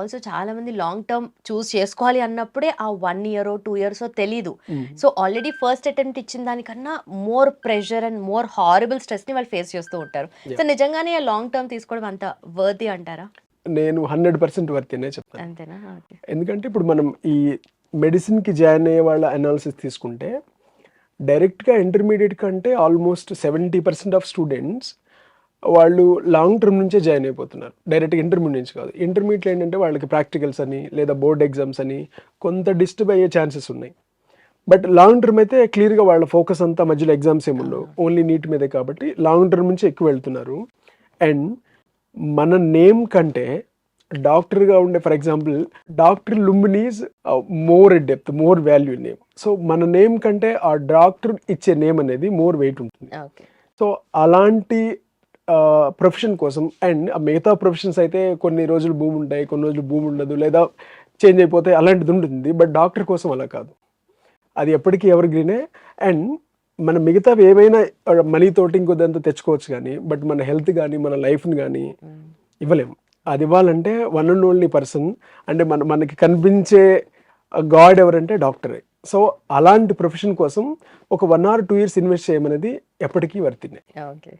Also చాలా మంది long term చూస్ చేసుకోవాలి అన్నప్పుడే ఆ 1 ఇయర్ 2 ఇయర్స్ తెలీదు. సో ఆల్రెడీ ఫస్ట్ అటెంప్ట్ ఇచ్చిన దానికన్నా more pressure and more horrible stress ని వాళ్ళు ఫేస్ చేస్తూ ఉంటారు. సో నిజంగానే ఆ లాంగ్ టర్మ్ తీసుకోవడం అంత వర్తీ అంటారా? నేను 100% వర్త్ అనే చెప్తాను. అంతేనా? ఓకే. ఎందుకంటే ఇప్పుడు మనం ఈ మెడిసిన్కి జాయిన్ అయ్యే వాళ్ళ అనాలిసిస్ తీసుకుంటే డైరెక్ట్గా ఇంటర్మీడియట్ కంటే ఆల్మోస్ట్ 70% ఆఫ్ స్టూడెంట్స్ వాళ్ళు లాంగ్ టర్మ్ నుంచే జాయిన్ అయిపోతున్నారు, డైరెక్ట్గా ఇంటర్మీడియట్ నుంచి కాదు. ఇంటర్మీడియట్లో ఏంటంటే వాళ్ళకి ప్రాక్టికల్స్ అని లేదా బోర్డ్ ఎగ్జామ్స్ అని కొంత డిస్టర్బ్ అయ్యే ఛాన్సెస్ ఉన్నాయి. బట్ లాంగ్ టర్మ్ అయితే క్లియర్గా వాళ్ళ ఫోకస్ అంతా మధ్యలో ఎగ్జామ్స్ ఏముండవు, ఓన్లీ నీట్ మీదే కాబట్టి లాంగ్ టర్మ్ నుంచి ఎక్కువ వెళ్తున్నారు. అండ్ మన నేమ్ కంటే డాక్టర్గా ఉండే, ఫర్ ఎగ్జాంపుల్ డాక్టర్ లుంబినీస్ more depth, more value name. So మన నేమ్ కంటే ఆ డాక్టర్ ఇచ్చే నేమ్ అనేది మోర్ వెయిట్ ఉంటుంది. సో అలాంటి ప్రొఫెషన్ కోసం, అండ్ మిగతా ప్రొఫెషన్స్ అయితే కొన్ని రోజులు భూమి ఉంటాయి, కొన్ని రోజులు భూమి ఉండదు, లేదా చేంజ్ అయిపోతే అలాంటిది ఉంటుంది. బట్ డాక్టర్ కోసం అలా కాదు, అది ఎప్పటికీ ఎవర్ గ్రీనే. అండ్ మన మిగతావి ఏమైనా మనీ తోటి ఇంకొద్దంతా తెచ్చుకోవచ్చు కానీ, బట్ మన హెల్త్ కానీ మన లైఫ్ని కానీ ఇవ్వలేము. అది ఇవ్వాలంటే వన్ అండ్ ఓన్లీ పర్సన్ అంటే మనకి కనిపించే గాడ్ ఎవరంటే డాక్టరే. సో అలాంటి ప్రొఫెషన్ కోసం ఒక 1 or 2 years ఇన్వెస్ట్ చేయమనేది ఎప్పటికీ వర్తినే. ఓకే.